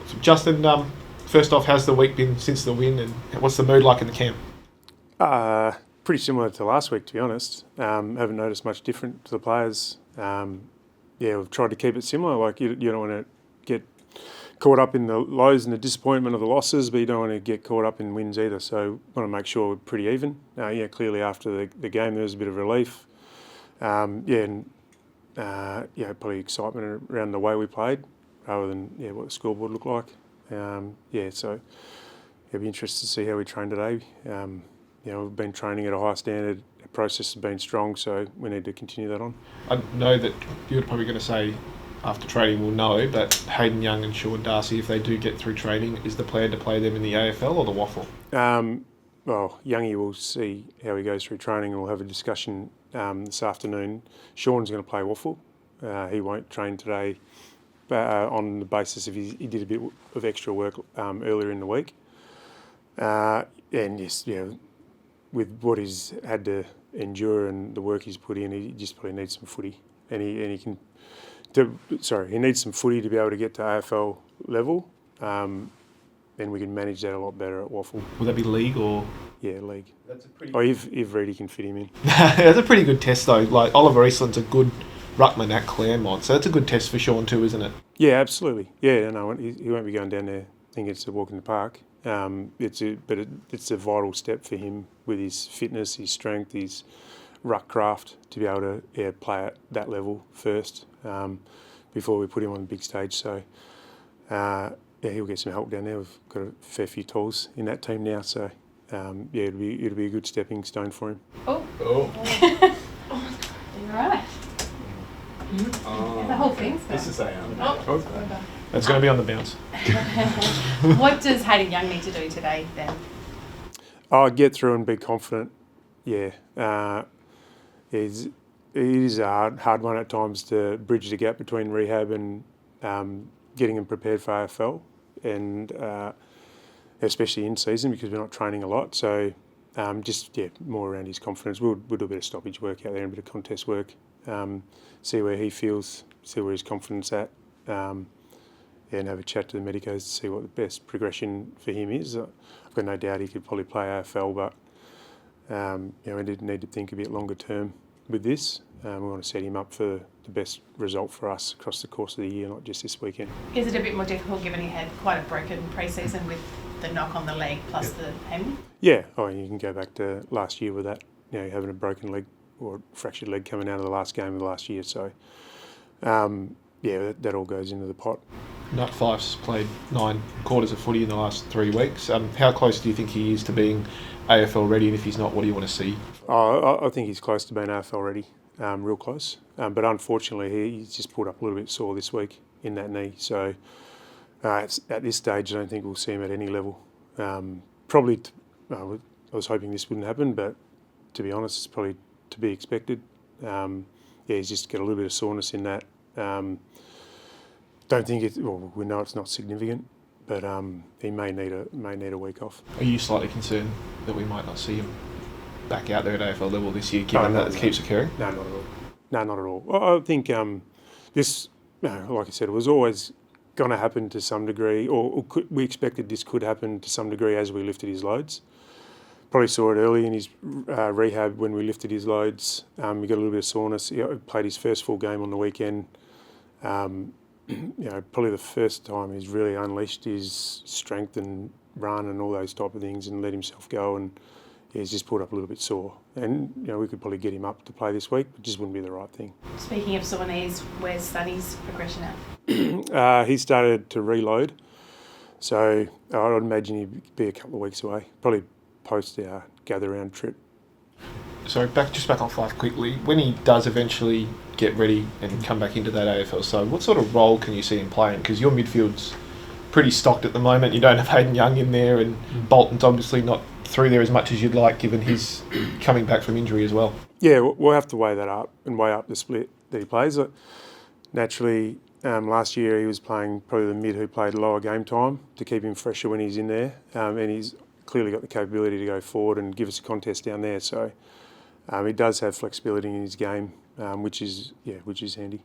So Justin, first off, how's the week been since the win, and what's the mood like in the camp? Pretty similar to last week, to be honest. Haven't noticed much different to the players. We've tried to keep it similar. Like you don't want to get caught up in the lows and the disappointment of the losses, but you don't want to get caught up in wins either. So want to make sure we're pretty even. Clearly after the game there was a bit of relief. Probably excitement around the way we played rather than what the scoreboard looked like. So it'll be interesting to see how we train today. We've been training at a high standard. Our process has been strong, so we need to continue that on. I know that you're probably going to say after training we'll know, but Hayden Young and Sean Darcy, if they do get through training, is the plan to play them in the AFL or the Waffle? Youngie will see how he goes through training, and we'll have a discussion this afternoon. Sean's going to play Waffle. He won't train today on the basis of he did a bit of extra work earlier in the week. With what he's had to endure and the work he's put in, he just probably needs some footy. He needs some footy to be able to get to AFL level. Then we can manage that a lot better at Waffle. Will that be league or? Yeah, league. That's a pretty. If Reedy can fit him in. That's a pretty good test though. Like Oliver Eastland's a good ruckman at Claremont, so that's a good test for Sean too, isn't it? Yeah, absolutely. Yeah, no, he won't be going down there thinking it's a walk in the park. It's a vital step for him with his fitness, his strength, his ruck craft to be able to play at that level first before we put him on the big stage. So he'll get some help down there. We've got a fair few tools in that team now, so it'll be a good stepping stone for him. Oh. You're right. The whole thing's This is It's going to be on the bounce. What does Hayden Young need to do today then? Get through and be confident. Yeah. It is a hard one at times to bridge the gap between rehab and getting him prepared for AFL, and especially in season because we're not training a lot. So more around his confidence. We'll do a bit of stoppage work out there and a bit of contest work. See where he feels, see where his confidence at, and have a chat to the medicos to see what the best progression for him is. I've got no doubt he could probably play AFL, but we need to think a bit longer term with this. We want to set him up for the best result for us across the course of the year, not just this weekend. Is it a bit more difficult given he had quite a broken pre-season with the knock on the leg plus the hammy? Yeah, you can go back to last year with that, having a broken leg or fractured leg coming out of the last game of the last year. So, that all goes into the pot. Nut Fife's played 9 quarters of footy in the last 3 weeks. How close do you think he is to being AFL ready? And if he's not, what do you want to see? I think he's close to being AFL ready, real close. But unfortunately, he's just pulled up a little bit sore this week in that knee. So at this stage, I don't think we'll see him at any level. I was hoping this wouldn't happen, but to be honest, it's probably to be expected. He's just got a little bit of soreness in that. Don't think we know it's not significant, but he may need a week off. Are you slightly concerned that we might not see him back out there at AFL level this year, given that it keeps occurring? No, not at all. No, not at all. I think this, like I said, it was always going to happen to some degree, we expected this could happen to some degree as we lifted his loads. Probably saw it early in his rehab when we lifted his loads. He got a little bit of soreness. He played his first full game on the weekend. Probably the first time he's really unleashed his strength and run and all those type of things and let himself go, and he's just pulled up a little bit sore. And we could probably get him up to play this week, but just wouldn't be the right thing. Speaking of sore knees, where's Sonny's progression at? He started to reload, so I'd imagine he'd be a couple of weeks away, probably post our gather round trip. So back on Fife quickly. When he does eventually get ready and come back into that AFL side, what sort of role can you see him playing? Because your midfield's pretty stocked at the moment. You don't have Hayden Young in there, and Bolton's obviously not through there as much as you'd like, given his coming back from injury as well. Yeah, we'll have to weigh that up and weigh up the split that he plays. Naturally, last year he was playing probably the mid who played lower game time to keep him fresher when he's in there, and he's clearly got the capability to go forward and give us a contest down there. So he does have flexibility in his game, which is handy.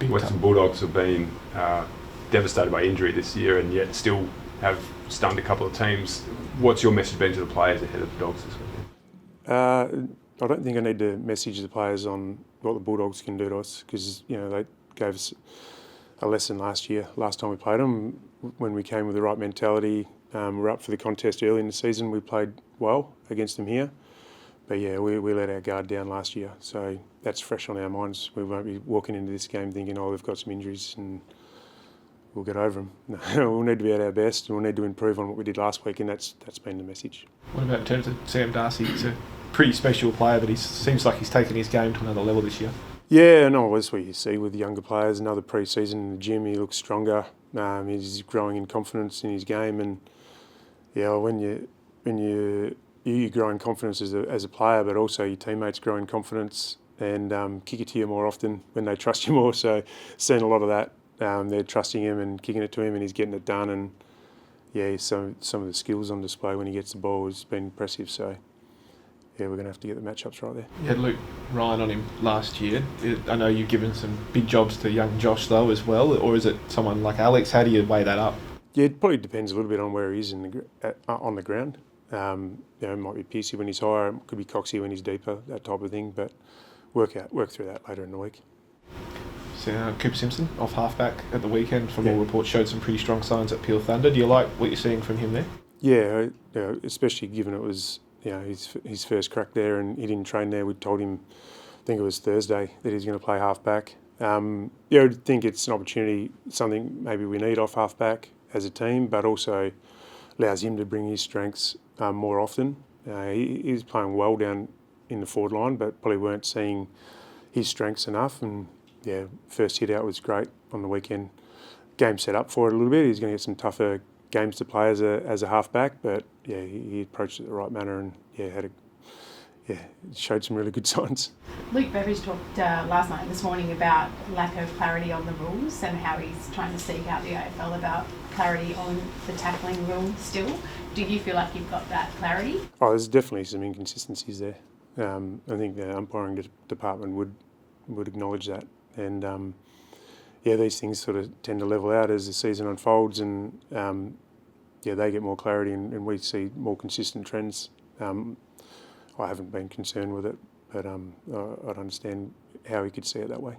Western Bulldogs have been devastated by injury this year and yet still have stunned a couple of teams. What's your message been to the players ahead of the Dogs this weekend? I don't think I need to message the players on what the Bulldogs can do to us, because they gave us a lesson last time we played them, when we came with the right mentality. We're up for the contest early in the season. We played well against them here, but we let our guard down last year, so that's fresh on our minds. We won't be walking into this game thinking, we've got some injuries and we'll get over them. No, we'll need to be at our best, and we'll need to improve on what we did last week, and that's been the message. What about in terms of Sam Darcy? He's a pretty special player, but he seems like he's taken his game to another level this year. Yeah, no, that's what you see with younger players. Another pre-season in the gym, he looks stronger. He's growing in confidence in his game, and when you grow in confidence as a player, but also your teammates grow in confidence and kick it to you more often when they trust you more. So, seen a lot of that. They're trusting him and kicking it to him, and he's getting it done. And some of the skills on display when he gets the ball has been impressive. So, we're going to have to get the matchups right there. You had Luke Ryan on him last year. I know you've given some big jobs to young Josh though as well, or is it someone like Alex? How do you weigh that up? Yeah, it probably depends a little bit on where he is on the ground. It might be Piercy when he's higher, it could be Coxie when he's deeper, that type of thing. But work through that later in the week. So, Cooper Simpson off halfback at the weekend, from all reports, showed some pretty strong signs at Peel Thunder. Do you like what you're seeing from him there? Yeah, especially given it was his first crack there, and he didn't train there. We told him, I think it was Thursday, that he's going to play halfback. I think it's an opportunity, something maybe we need off halfback as a team, but also allows him to bring his strengths more often. He's playing well down in the forward line, but probably weren't seeing his strengths enough. And first hit out was great on the weekend. Game set up for it a little bit. He's going to get some tougher games to play as a halfback, but he approached it the right manner and showed some really good signs. Luke Beveridge talked last night and this morning about lack of clarity on the rules and how he's trying to seek out the AFL about clarity on the tackling rule still. Do you feel like you've got that clarity? Oh, there's definitely some inconsistencies there. I think the umpiring department would acknowledge that. And these things sort of tend to level out as the season unfolds, and they get more clarity and we see more consistent trends. I haven't been concerned with it, but I'd understand how he could see it that way.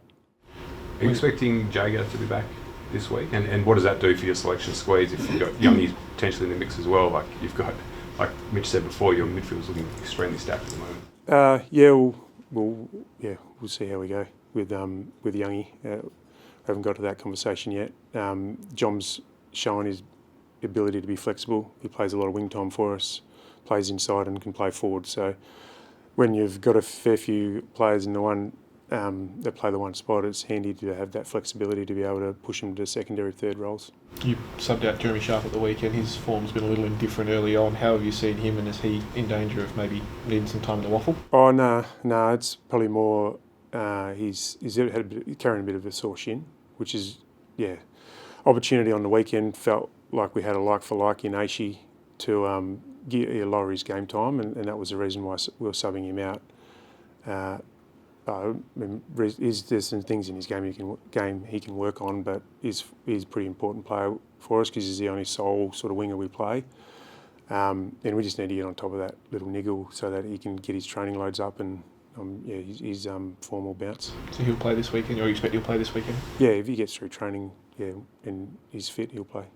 Are you expecting Jager to be back this week? And what does that do for your selection squeeze if you've got Youngies potentially in the mix as well? Like you've got, like Mitch said before, your midfield's looking extremely stacked at the moment. We'll see how we go with Youngie. Haven't got to that conversation yet. Jom's showing his ability to be flexible. He plays a lot of wing time for us, plays inside and can play forward. So when you've got a fair few players in the one that play the one spot, it's handy to have that flexibility to be able to push them to secondary, third roles. You subbed out Jeremy Sharp at the weekend. His form's been a little indifferent early on. How have you seen him, and is he in danger of maybe needing some time in the waffle? Oh, no, it's probably more he's carrying a bit of a sore shin, which is, opportunity on the weekend. Felt like we had a like for like in Aishi to lower his game time, and that was the reason why we were subbing him out. There's some things in his game he can work on, but he's a pretty important player for us because he's the only sole sort of winger we play. And we just need to get on top of that little niggle so that he can get his training loads up and his form will bounce. So he'll play this weekend, or you expect he'll play this weekend? Yeah, if he gets through training, and he's fit, he'll play.